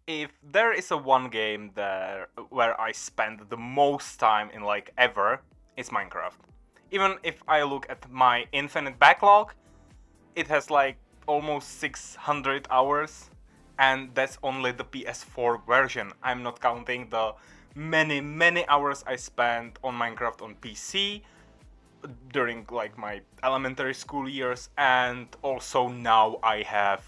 if there is a one game there where I spend the most time in like ever, it's Minecraft. Even if I look at my infinite backlog, it has like almost 600 hours, and that's only the PS4 version. I'm not counting the many hours I spent on Minecraft on PC during like my elementary school years, and also now I have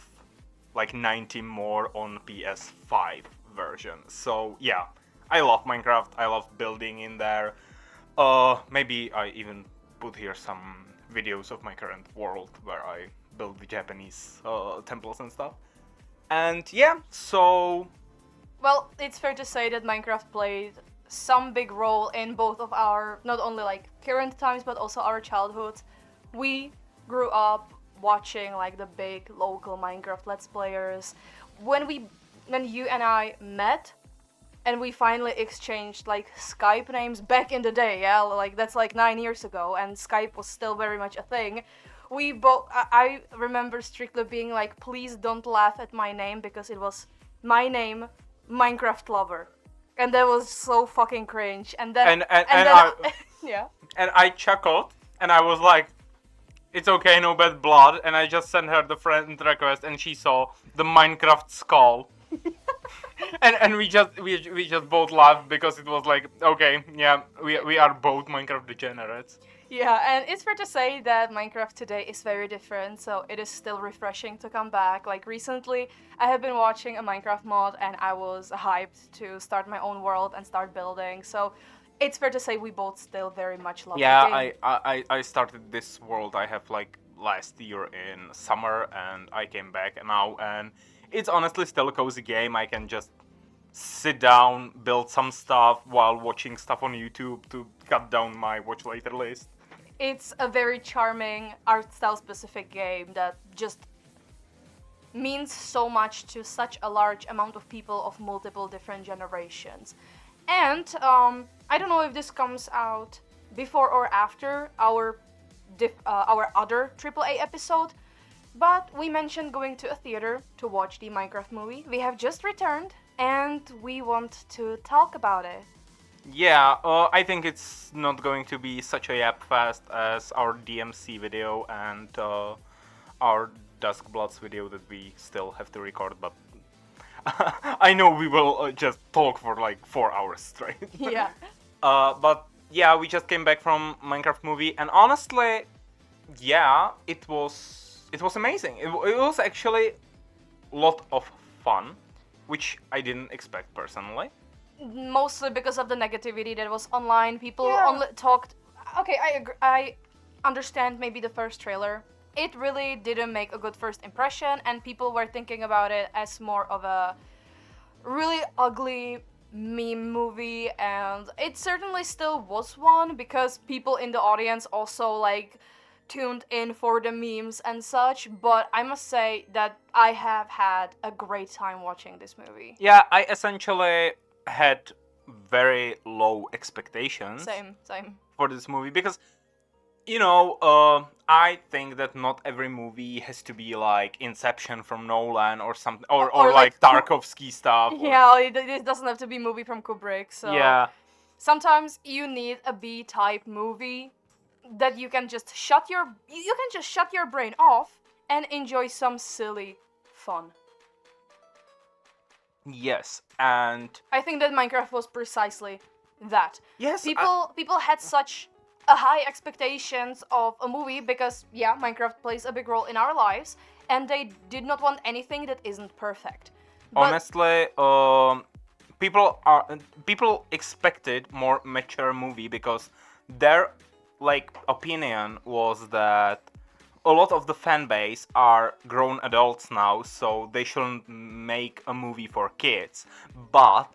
like 90 more on PS5 version. So yeah, I love Minecraft. I love building in there. Maybe I even put here some videos of my current world where I build the Japanese temples and stuff. And yeah, so Well, it's fair to say that Minecraft played some big role in both of our, not only like current times, but also our childhoods. We grew up watching like the big local Minecraft Let's Players. When you and I met, and we finally exchanged like Skype names back in the day, yeah, like that's like 9 years ago, and Skype was still very much a thing. We both, I remember strictly being like, please don't laugh at my name because it was my name, Minecraft Lover, and that was so fucking cringe. And then, and then, yeah. and I chuckled and I was like, it's okay, no bad blood. And I just sent her the friend request, and she saw the Minecraft skull. and we just both laughed because it was like, okay, yeah, we are both Minecraft degenerates. Yeah, and it's fair to say that Minecraft today is very different, so it is still refreshing to come back. Like recently, I have been watching a Minecraft mod and I was hyped to start my own world and start building. So it's fair to say we both still very much love Yeah, the game. I started this world I have like last year in summer, and I came back now, and it's honestly still a cozy game. I can just sit down, build some stuff while watching stuff on YouTube to cut down my watch later list. It's a very charming art style specific game that just means so much to such a large amount of people of multiple different generations. And I don't know if this comes out before or after our other AAA episode, but we mentioned going to a theater to watch the Minecraft movie. We have just returned, and we want to talk about it. Yeah, I think it's not going to be such a yap fast as our DMC video and our Dusk Bloods video that we still have to record, but I know we will just talk for like 4 hours straight. Yeah. But yeah, we just came back from Minecraft movie, and honestly, yeah, it was amazing. It was actually a lot of fun, which I didn't expect personally. Mostly because of the negativity that was online. People Yeah. only talked. Okay, I understand maybe the first trailer. It really didn't make a good first impression, and people were thinking about it as more of a really ugly meme movie, and it certainly still was one because people in the audience also like tuned in for the memes and such, but I must say that I have had a great time watching this movie. Yeah, I essentially had very low expectations Same. for this movie because I think that not every movie has to be like Inception from Nolan or something, or Or like like Tarkovsky stuff. Yeah, it doesn't have to be a movie from Kubrick, so Yeah, sometimes you need a B-type movie that you can just shut your brain off and enjoy some silly fun. yes, and I think that Minecraft was precisely that. yes, People had such a high expectations of a movie because yeah, Minecraft plays a big role in our lives, and they did not want anything that isn't perfect. But honestly, people expected more mature movie because their like opinion was that a lot of the fan base are grown adults now, so they shouldn't make a movie for kids. But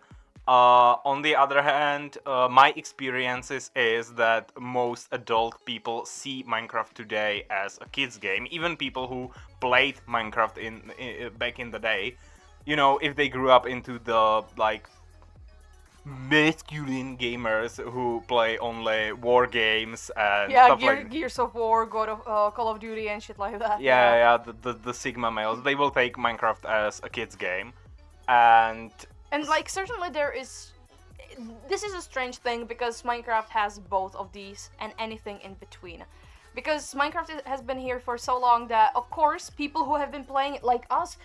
on the other hand, my experiences is that most adult people see Minecraft today as a kids game. Even people who played Minecraft back in the day, if they grew up into the like masculine gamers who play only war games and yeah, stuff like Gears of War, Call of Duty, and shit like that. yeah, the Sigma males, they will take Minecraft as a kids game. And like certainly there is. This is a strange thing because Minecraft has both of these and anything in between. Because Minecraft has been here for so long that, of course, people who have been playing it like us,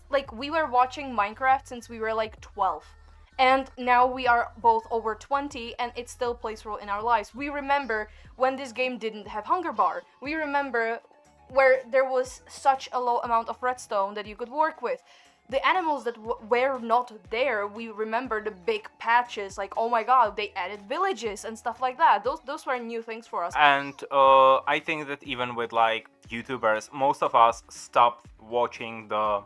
like we were watching Minecraft since we were like 12. And now we are both over 20 and it still plays a role in our lives. We remember when this game didn't have hunger bar. We remember where there was such a low amount of redstone that you could work with. The animals that were not there, we remember the big patches, like, oh my god, they added villages and stuff like that. Those were new things for us. And I think that even with like YouTubers, most of us stopped watching the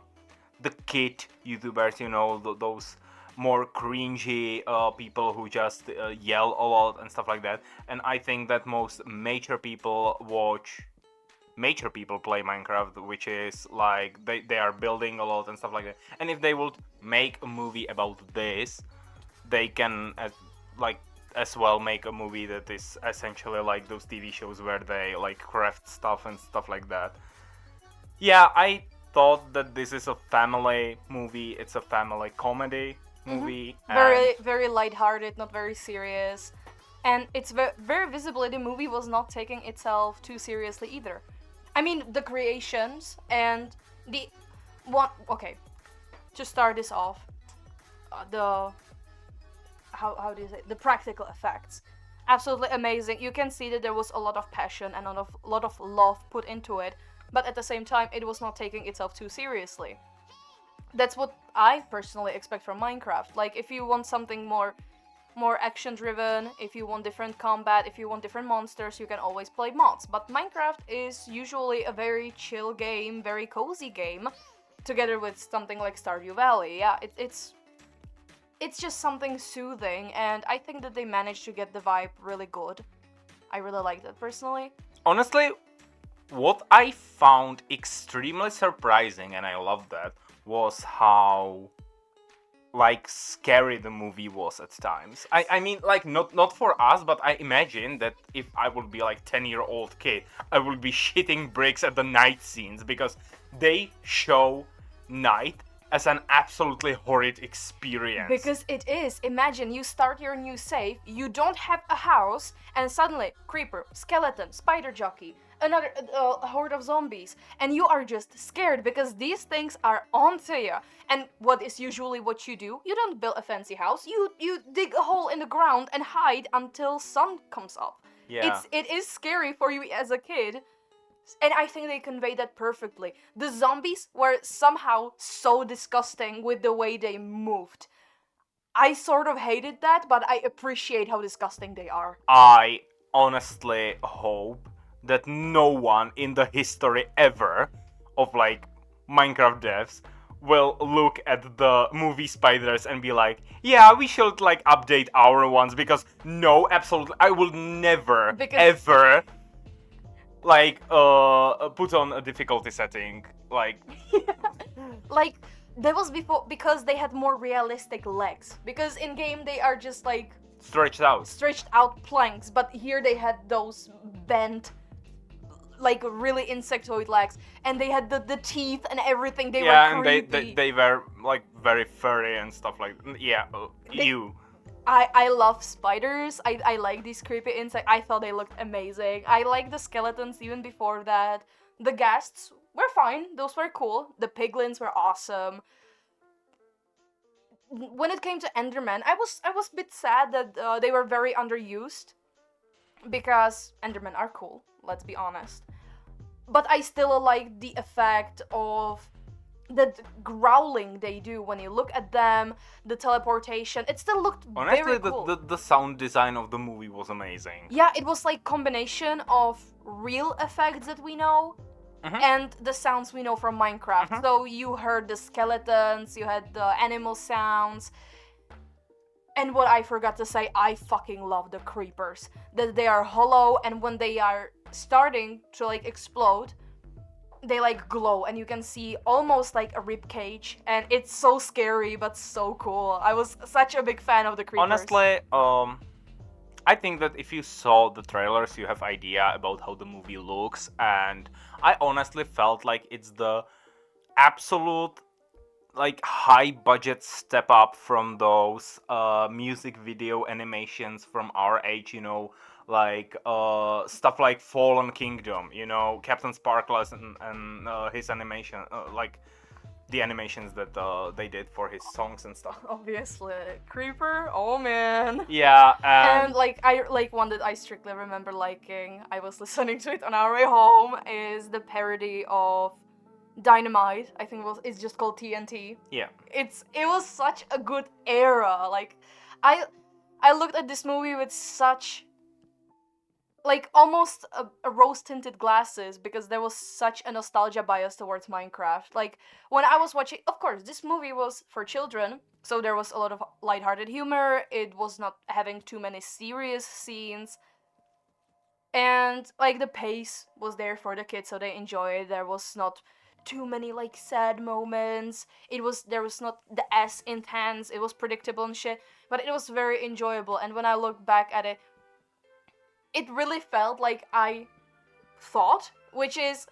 kid YouTubers, you know, those more cringy people who just yell a lot and stuff like that. And I think that most mature people play Minecraft, which is like they are building a lot and stuff like that. And if they would make a movie about this, they can as well make a movie that is essentially like those TV shows where they like craft stuff and stuff like that. Yeah, I thought that this is a family movie. It's a family comedy movie. Very, very lighthearted, not very serious. And it's very visibly the movie was not taking itself too seriously either. I mean, the creations and the one. Okay, to start this off, how do you say the practical effects? Absolutely amazing. You can see that there was a lot of passion and a lot of love put into it, but at the same time, it was not taking itself too seriously. That's what I personally expect from Minecraft. Like, if you want something more action driven, if you want different combat, if you want different monsters, you can always play mods. But Minecraft is usually a very chill game, very cozy game, together with something like Stardew Valley. Yeah, it's just something soothing, and I think that they managed to get the vibe really good. I really like that personally. Honestly, what I found extremely surprising, and I love that, was how like scary the movie was at times. I mean, like not for us, but I imagine that if I would be like 10-year-old kid, I would be shitting bricks at the night scenes because they show night as an absolutely horrid experience. Because it is. Imagine you start your new save, you don't have a house, and suddenly creeper, skeleton, spider jockey, another horde of zombies, and you are just scared because these things are onto you. And what is usually what you do? You don't build a fancy house. You dig a hole in the ground and hide until sun comes up. Yeah. It is scary for you as a kid. And I think they conveyed that perfectly. The zombies were somehow so disgusting with the way they moved. I sort of hated that, but I appreciate how disgusting they are. I honestly hope that no one in the history ever of like Minecraft devs will look at the movie spiders and be like, yeah, we should like update our ones, because no, absolutely, I will never ever like put on a difficulty setting like like that was before, because they had more realistic legs, because in game they are just like stretched out planks, but here they had those bent like really insectoid legs, and they had the teeth and everything. They were creepy. And they were like very furry and stuff like I love spiders. I like these creepy insects. I thought they looked amazing. I like the skeletons even before that. The ghasts were fine. Those were cool. The piglins were awesome. When it came to Enderman, I was a bit sad that they were very underused, because Endermen are cool, let's be honest. But I still like the effect of the growling they do when you look at them, the teleportation. It still looked very cool. Honestly, the sound design of the movie was amazing. Yeah, it was like combination of real effects that we know and the sounds we know from Minecraft. So you heard the skeletons, you had the animal sounds. And what I forgot to say, I fucking love the creepers. That they are hollow, and when they are starting to like explode, they like glow, and you can see almost like a rib cage, and it's so scary but so cool. I was such a big fan of the creepers. Honestly, I think that if you saw the trailers, you have idea about how the movie looks, and I honestly felt like it's the absolute like high budget step up from those music video animations from our age, like stuff like Fallen Kingdom, Captain Sparkles and his animation, like the animations that they did for his songs and stuff. Obviously, Creeper. Oh man. Yeah, And one that I strictly remember liking, I was listening to it on our way home, is the parody of Dynamite. I think it's just called TNT. Yeah. It was such a good era. Like I looked at this movie with such like almost a rose-tinted glasses because there was such a nostalgia bias towards Minecraft. Like when I was watching, of course, this movie was for children, so there was a lot of lighthearted humor. It was not having too many serious scenes. And like the pace was there for the kids so they enjoyed it. There was not too many like sad moments. There was not the as intense. It was predictable and shit, but it was very enjoyable. And when I look back at it, it really felt like I thought, which is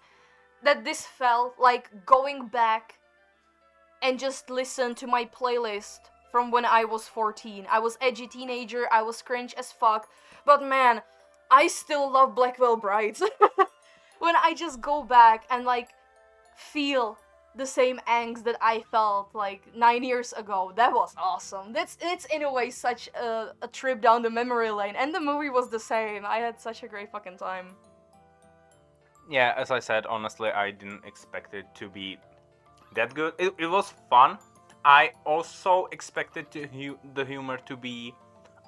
that this felt like going back and just listen to my playlist from when I was 14. I was edgy teenager, I was cringe as fuck, but man, I still love Blackwell Brides. When I just go back and like feel the same angst that I felt like 9 years ago. That was awesome. It's in a way such a trip down the memory lane, and the movie was the same. I had such a great fucking time. Yeah, as I said, honestly, I didn't expect it to be that good. It was fun. I also expected the humor to be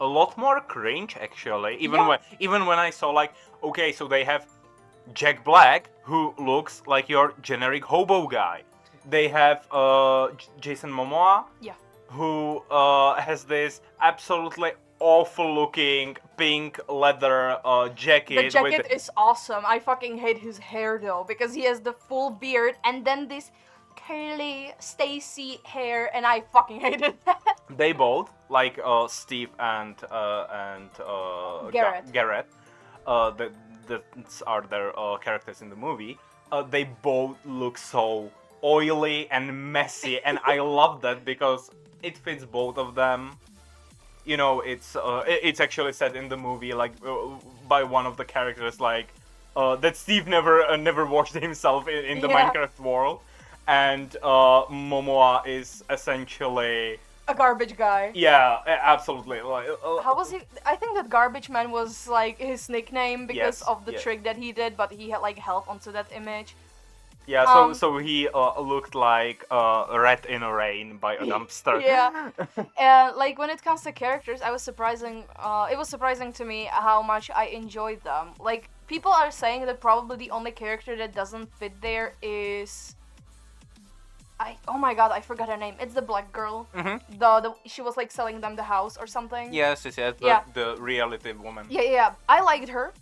a lot more cringe, actually. Even when I saw like, okay, so they have Jack Black, who looks like your generic hobo guy. They have Jason Momoa, Yeah. who has this absolutely awful-looking pink leather jacket. The jacket is awesome. I fucking hate his hair though, because he has the full beard and then this curly Stacy hair, and I fucking hated that. They both, like Steve and Garrett. Garrett, that are their characters in the movie. They both look so oily and messy, and I love that because it fits both of them. It's actually said in the movie, like by one of the characters, like that Steve never washed himself in the Minecraft world, and Momoa is essentially a garbage guy. Yeah, absolutely. Like, how was he? I think that Garbage Man was like his nickname because of the yeah. trick that he did, but he had like held onto that image. Yeah, so he looked like a rat in a rain by a dumpster. Yeah, and like when it comes to characters, it was surprising to me how much I enjoyed them. Like people are saying that probably the only character that doesn't fit there is, oh my god, I forgot her name. It's the black girl. Mm-hmm. She was like selling them the house or something. Yes, the reality woman. Yeah. I liked her.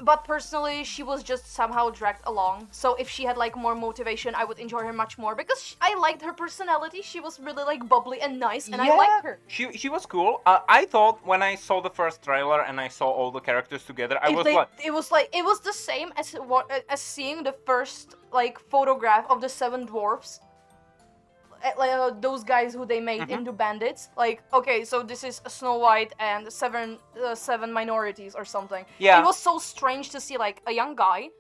But personally, she was just somehow dragged along. So if she had like more motivation, I would enjoy her much more because I liked her personality. She was really like bubbly and nice, and I liked her. She was cool. I thought when I saw the first trailer and I saw all the characters together, it was the same as seeing the first like photograph of the 7 dwarfs. Like those guys who they made into bandits. Like, okay, so this is Snow White and seven minorities or something. Yeah. It was so strange to see like a young guy,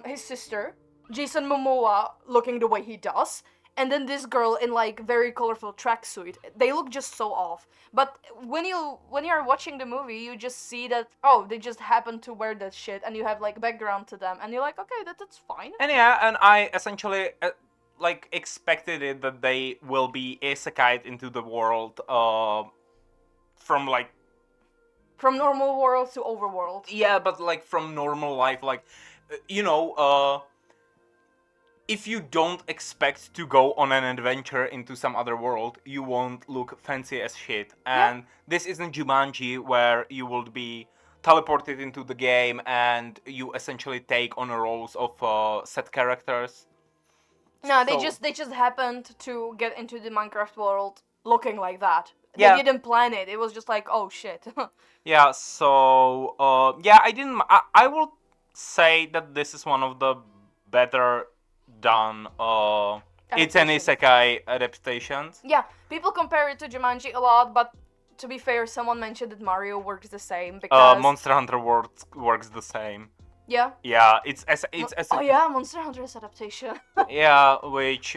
his sister, Jason Momoa looking the way he does, and then this girl in like very colorful tracksuit. They look just so off. But when you're watching the movie, you just see that they just happen to wear that shit, and you have like background to them, and you're like, okay, that's fine. And and I essentially. Expected it that they will be isekai'd into the world from normal world to overworld. Yeah, but like from normal life, like if you don't expect to go on an adventure into some other world, you won't look fancy as shit. And this isn't Jumanji where you will be teleported into the game and you essentially take on the roles of set characters. No, they just happened to get into the Minecraft world looking like that. They didn't plan it. It was just like, oh shit. Yeah, so I will say that this is one of the better done It's an adaptations. isekai adaptations. Yeah, people compare it to Jumanji a lot, but to be fair, someone mentioned that Mario works the same because Monster Hunter works the same. yeah. Yeah, it's Oh yeah, Monster Hunter's adaptation. yeah, which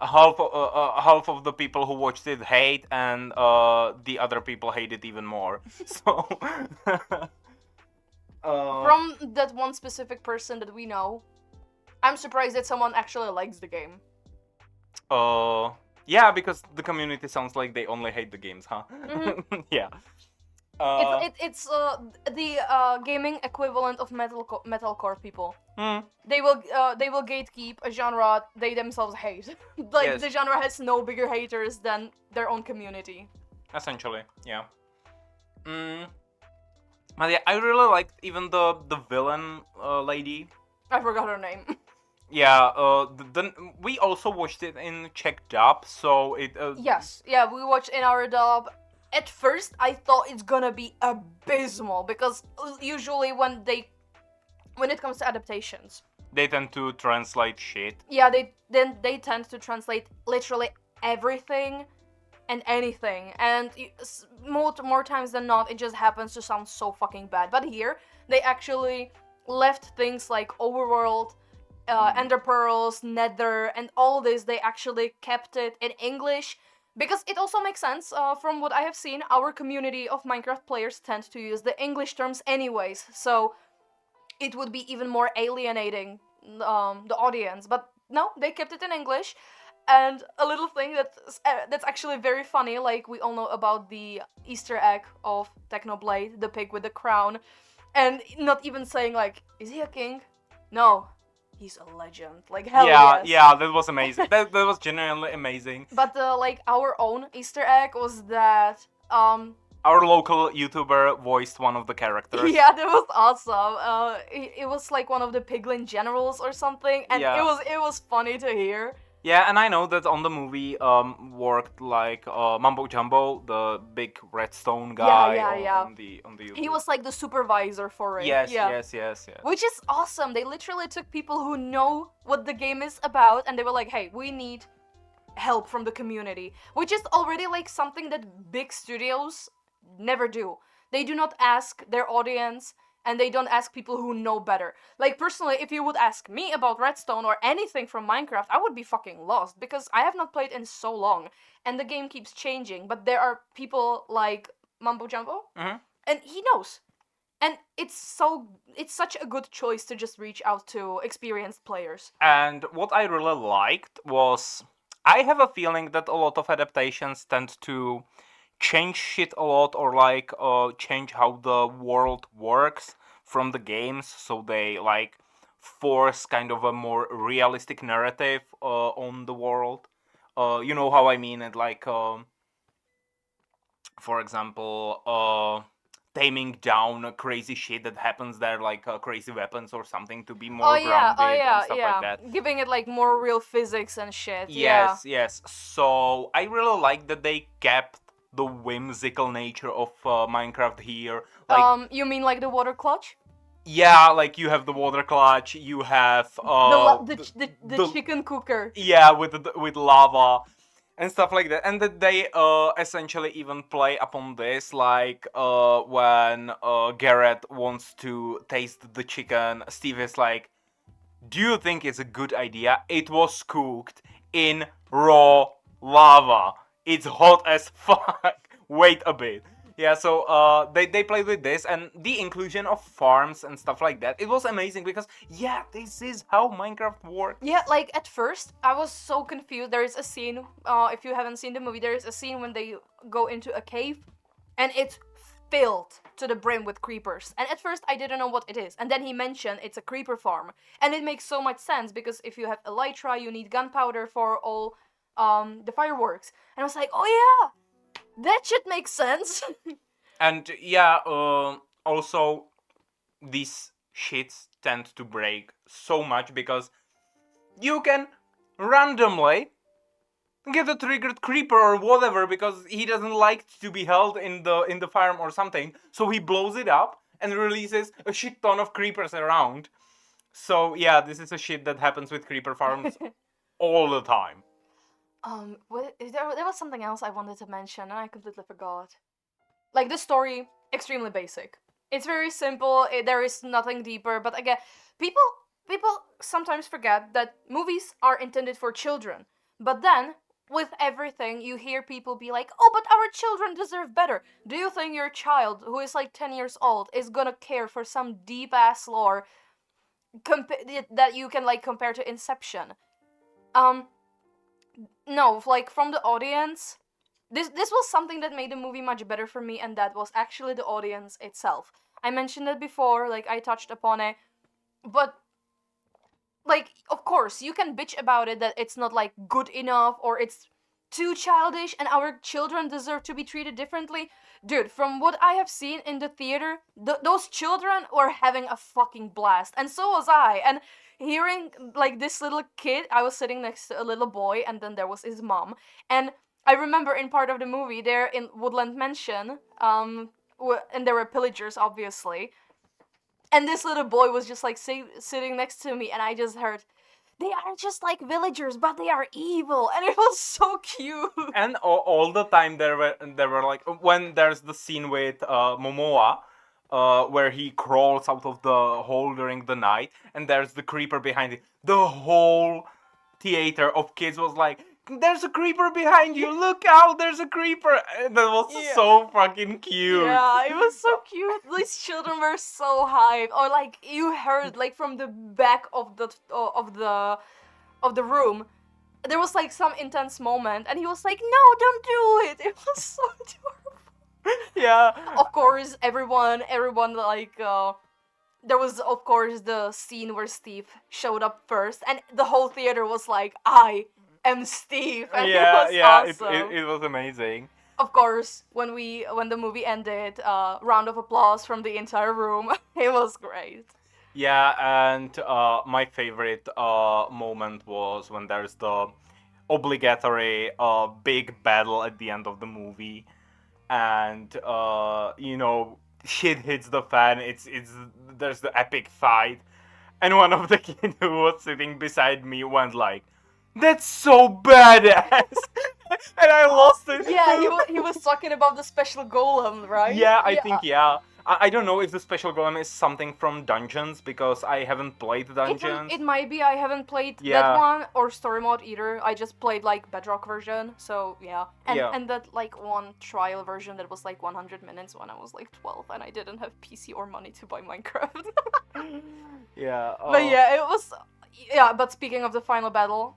half of the people who watched it hate, and the other people hate it even more. So From that one specific person that we know, I'm surprised that someone actually likes the game. yeah, because the community sounds like they only hate the games, huh? Yeah. It's the gaming equivalent of metalcore people. Hmm. They will gatekeep a genre they themselves hate. Like Yes. the genre has no bigger haters than their own community. Essentially, yeah. But yeah, I really liked even the villain lady. I forgot her name. Yeah, we also watched it in Czech dub, so it. Yes, yeah, we watched in our dub. At first, I thought it's gonna be abysmal because usually when it comes to adaptations, They tend to translate shit. yeah, they tend to translate literally everything and anything, and more times than not, it just happens to sound so fucking bad. But here, they actually left things like overworld, ender pearls, nether, and all this. They actually kept it in English. Because it also makes sense, from what I have seen, our community of Minecraft players tend to use the English terms anyways, so it would be even more alienating the audience. But no, they kept it in English. And a little thing that's actually very funny, like we all know about the Easter egg of Technoblade, the pig with the crown, and not even saying like, is he a king? No, he's a legend. Like hell Yeah, yes. yeah, that was amazing. that was genuinely amazing. But like our own Easter egg was that Our local YouTuber voiced one of the characters. yeah, that was awesome. It was like one of the piglin generals or something, and Yeah. it was funny to hear. Yeah, and I know that on the movie worked like Mumbo Jumbo, the big redstone guy yeah. on the YouTube. He was like the supervisor for it. Yes, yeah. yes. Which is awesome. They literally took people who know what the game is about and they were like, hey, we need help from the community. Which is already like something that big studios never do. They do not ask their audience and they don't ask people who know better. Like personally, if you would ask me about Redstone or anything from Minecraft, I would be fucking lost because I have not played in so long and the game keeps changing. But there are people like Mumbo Jumbo and he knows. And it's such a good choice to just reach out to experienced players. And what I really liked was, I have a feeling that a lot of adaptations tend to change shit a lot, or like change how the world works from the games, so they like force kind of a more realistic narrative on the world. You know how I mean it, like for example, taming down crazy shit that happens there, like crazy weapons or something, to be more grounded and stuff like that. Giving it like more real physics and shit. Yes. So I really like that they kept the whimsical nature of Minecraft here. Like, you mean like the water clutch? yeah, like you have the water clutch, you have the chicken cooker. Yeah, with lava and stuff like that, and that they essentially even play upon this, like when Garrett wants to taste the chicken, Steve is like, do you think it's a good idea? It was cooked in raw lava. It's hot as fuck. Wait a bit. Yeah, so they played with this, and the inclusion of farms and stuff like that. It was amazing because, yeah, this is how Minecraft works. Yeah, like at first I was so confused. There is a scene, if you haven't seen the movie, there is a scene when they go into a cave and it's filled to the brim with creepers. And at first I didn't know what it is. And then he mentioned it's a creeper farm. And it makes so much sense because if you have elytra, you need gunpowder for all the fireworks. And I was like, oh yeah! That shit makes sense. And yeah, also these shits tend to break so much because you can randomly get a triggered creeper or whatever because he doesn't like to be held in the farm or something, so he blows it up and releases a shit ton of creepers around. So yeah, this is a shit that happens with creeper farms all the time. There was something else I wanted to mention, and I completely forgot. Like, the story, extremely basic. It's very simple. There is nothing deeper. But again, people sometimes forget that movies are intended for children. But then, with everything, you hear people be like, "Oh, but our children deserve better." Do you think your child, who is like 10 years old, is gonna care for some deep ass lore that you can like compare to Inception? No, like from the audience. This was something that made the movie much better for me, and that was actually the audience itself. I mentioned it before, like I touched upon it, but like of course you can bitch about it that it's not like good enough or it's too childish and our children deserve to be treated differently. Dude, from what I have seen in the theater, those children were having a fucking blast, and so was I. And hearing like this little kid, I was sitting next to a little boy, and then there was his mom, and I remember in part of the movie they're in Woodland Mansion, and there were pillagers, obviously, and this little boy was just like sitting next to me, and I just heard, "They are just like villagers, but they are evil," and it was so cute. And all the time there were like, when there's the scene with Momoa, where he crawls out of the hole during the night, and there's the creeper behind it. The whole theater of kids was like, "There's a creeper behind you! Look out! There's a creeper!" And that was so fucking cute. Yeah, it was so cute. These children were so hyped. Or like you heard like from the back of the room, there was like some intense moment, and he was like, "No, don't do it." It was so adorable. Yeah. Of course, everyone like there was of course the scene where Steve showed up first, and the whole theater was like, "I am Steve," and it was awesome. It was amazing. Of course, when the movie ended, round of applause from the entire room. It was great. Yeah, and my favorite moment was when there's the obligatory big battle at the end of the movie, and shit hits the fan. It's there's the epic fight, and one of the kids who was sitting beside me went like, "That's so badass," and I lost it. Yeah, he was talking about the special golem, right? Yeah, I think yeah. I don't know if the special golem is something from Dungeons, because I haven't played Dungeons. It might be. I haven't played Yeah. that one or story mode either. I just played like Bedrock version, so yeah. And that like one trial version that was like 100 minutes when I was like 12 and I didn't have PC or money to buy Minecraft. Yeah. But yeah, it was. Yeah, but speaking of the final battle,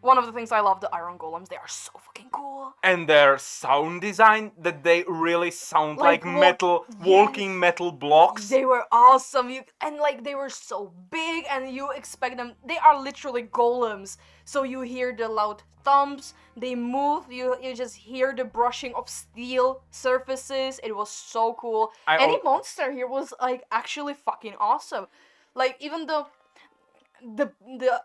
one of the things I love, the iron golems, they are so fucking cool. And their sound design, that they really sound like metal, walking metal blocks. They were awesome. And like they were so big, and you expect them. They are literally golems. So you hear the loud thumps. They move. You just hear the brushing of steel surfaces. It was so cool. Any monster here was like actually fucking awesome. Like even the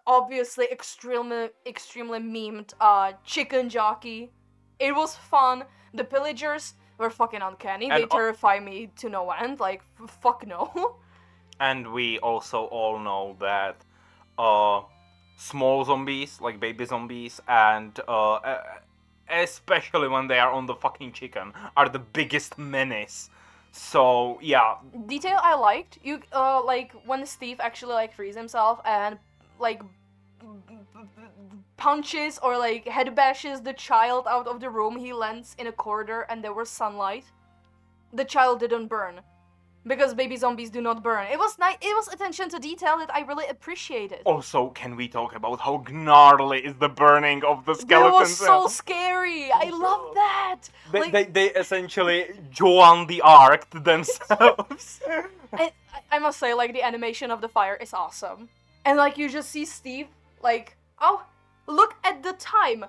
obviously extremely memed chicken jockey. It was fun. The pillagers were fucking uncanny. They terrify me to no end. Like fuck no. And we also all know that small zombies, like baby zombies, and especially when they are on the fucking chicken, are the biggest menace. So yeah. Detail I liked. You like when Steve actually like frees himself and like punches or like head bashes the child out of the room. He lands in a corridor and there was sunlight. The child didn't burn because baby zombies do not burn. It was nice. It was attention to detail that I really appreciated. Also, can we talk about how gnarly is the burning of the skeletons? It was so scary. I love that. They essentially Joan the Arc themselves. I must say, like, the animation of the fire is awesome. And like you just see Steve like, oh, look at the time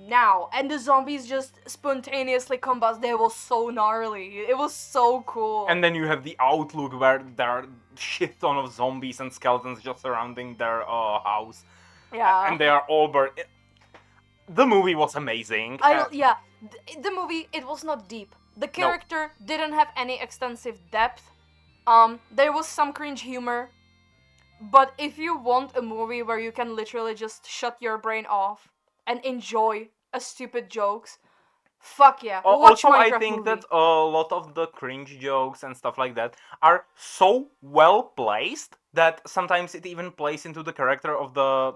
now, and the zombies just spontaneously combust. They were so gnarly. It was so cool. And then you have the outlook where there are shit ton of zombies and skeletons just surrounding their house. Yeah. And they are all burned. The movie was amazing. Yeah, the movie, it was not deep. The character didn't have any extensive depth. There was some cringe humor, But if you want a movie where you can literally just shut your brain off and enjoy a stupid jokes, fuck yeah. Watch Also, I Minecraft think movie. that a lot of the cringe jokes and stuff like that are so well placed that sometimes it even plays into the character of the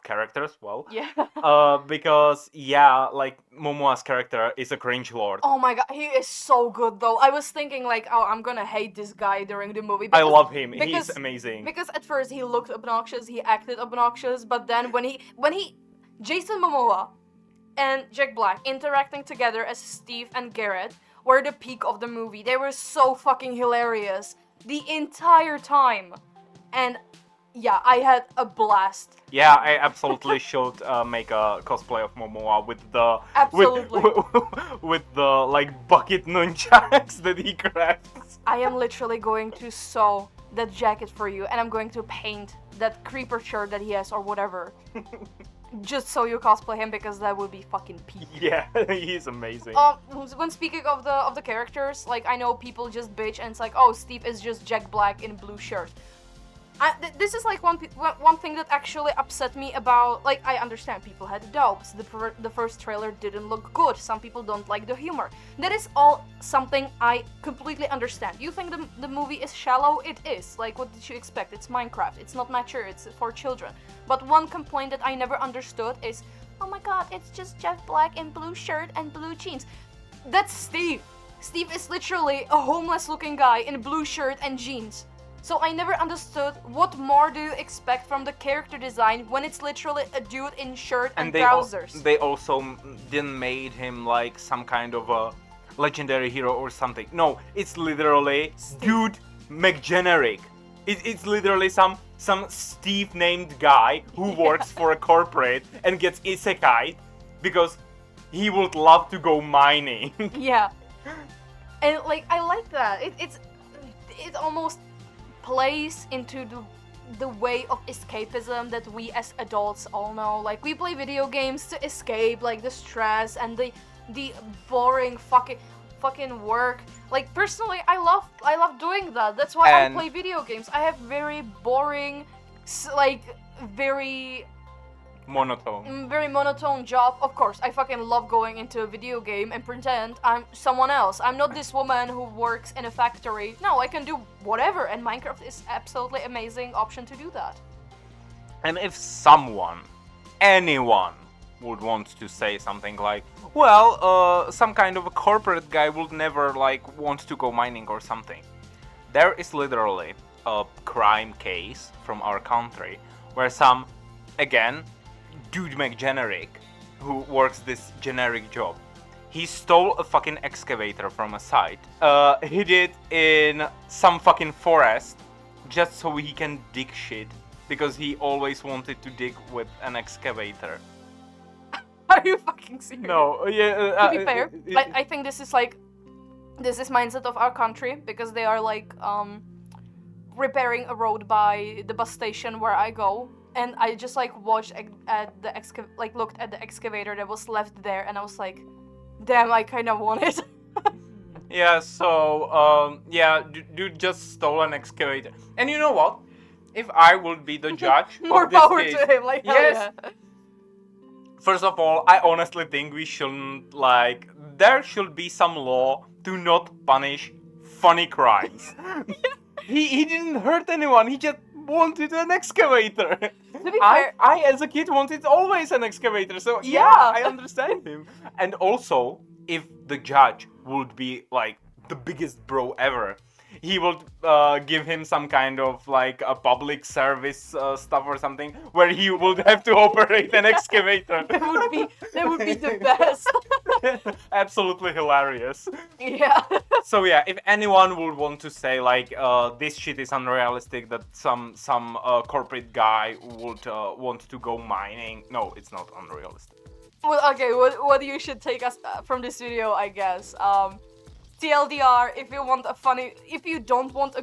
characters. Well, Yeah. because like Momoa's character is a cringe lord. Oh my god, he is so good though. I was thinking like, oh, I'm gonna hate this guy during the movie. I love him. He's amazing. Because at first he looked obnoxious, he acted obnoxious, but then when he Jason Momoa and Jack Black interacting together as Steve and Garrett were the peak of the movie. They were so fucking hilarious the entire time. And yeah, I had a blast. Yeah, I absolutely should make a cosplay of Momoa with the Absolutely. with the like bucket nunchucks that he crafts. I am literally going to sew that jacket for you, and I'm going to paint that creeper shirt that he has or whatever. Just so you cosplay him, because that would be fucking peak. Yeah, he's amazing. When speaking of the characters, like I know people just bitch and it's like, oh, Steve is just Jack Black in a blue shirt. This is like one thing that actually upset me about, like, I understand people had doubts, the first trailer didn't look good, some people don't like the humor. That is all something I completely understand. You think the movie is shallow? It is. Like, what did you expect? It's Minecraft, it's not mature, it's for children. But one complaint that I never understood is, oh my god, it's just Jack Black in blue shirt and blue jeans. That's Steve. Steve is literally a homeless looking guy in a blue shirt and jeans. So I never understood what more do you expect from the character design when it's literally a dude in shirt and trousers. They also didn't made him like some kind of a legendary hero or something. No, it's literally dude McGeneric. It's literally some Steve named guy who works for a corporate and gets isekai because he would love to go mining. Yeah. And like I like that. It almost plays into the way of escapism that we as adults all know. Like, we play video games to escape like the stress and the boring fucking work. Like, personally, I love doing that. That's why I play video games. I have very boring, like, very monotone job. Of course, I fucking love going into a video game and pretend I'm someone else. I'm not this woman who works in a factory. No, I can do whatever, and Minecraft is absolutely amazing option to do that. And if anyone would want to say something like, well, some kind of a corporate guy would never like want to go mining or something. There is literally a crime case from our country where some, again, dude McGeneric, who works this generic job, he stole a fucking excavator from a site, hid it in some fucking forest just so he can dig shit, because he always wanted to dig with an excavator. Are you fucking serious? No, yeah. To be fair, I think this is mindset of our country, because they are like repairing a road by the bus station where I go. And I just like watched looked at the excavator that was left there, and I was like, damn, I kind of want it. Yeah, so dude just stole an excavator. And you know what? If I would be the judge more of this power case, to him. Like, yes. Yeah. First of all, I honestly think we shouldn't there should be some law to not punish funny crimes. He didn't hurt anyone. He just wanted an excavator. To be fair, I as a kid wanted always an excavator, so yeah, I understand him. And also, if the judge would be like the biggest bro ever, he would give him some kind of like a public service stuff or something where he would have to operate an excavator. that would be the best. Absolutely hilarious. Yeah. So yeah, if anyone would want to say like this shit is unrealistic, that some corporate guy would want to go mining, no, it's not unrealistic. Well, okay, what you should take us from this video, I guess. TLDR, if you don't want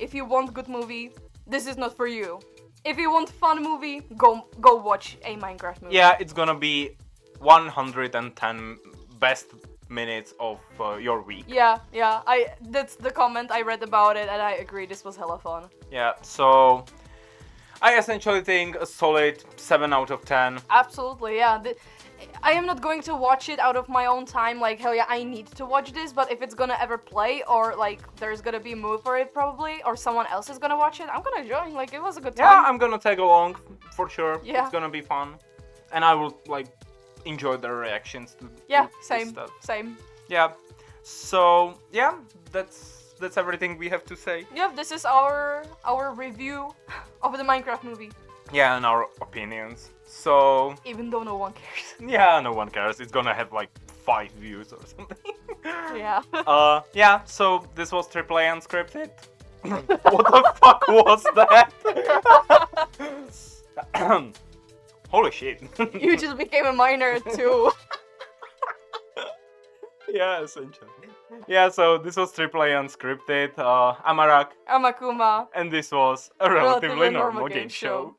if you want good movie, this is not for you. If you want fun movie, go watch a Minecraft movie. Yeah, it's gonna be 110 best minutes of your week. Yeah, that's the comment I read about it, and I agree. This was hella fun. Yeah, so I essentially think a solid 7 out of 10. Absolutely, yeah. I am not going to watch it out of my own time, like, hell yeah, I need to watch this, but if it's gonna ever play, or, like, there's gonna be a movie for it, probably, or someone else is gonna watch it, I'm gonna join, like, it was a good time. Yeah, I'm gonna tag along, for sure. Yeah. It's gonna be fun. And I will, like, enjoy their reactions to Yeah, this same, stuff. same. Yeah, so, yeah, that's everything we have to say. Yeah, this is our review of the Minecraft movie. Yeah, and our opinions. So, Even though no one cares. yeah, no one cares. It's gonna have like 5 views or something. Yeah. Yeah, so this was AAA Unscripted. What the fuck was that? Holy shit. You just became a miner too. Yeah, essentially. Yeah, so this was AAA Unscripted. I'm Arak, I'm Akuma. and this was a relatively normal game show.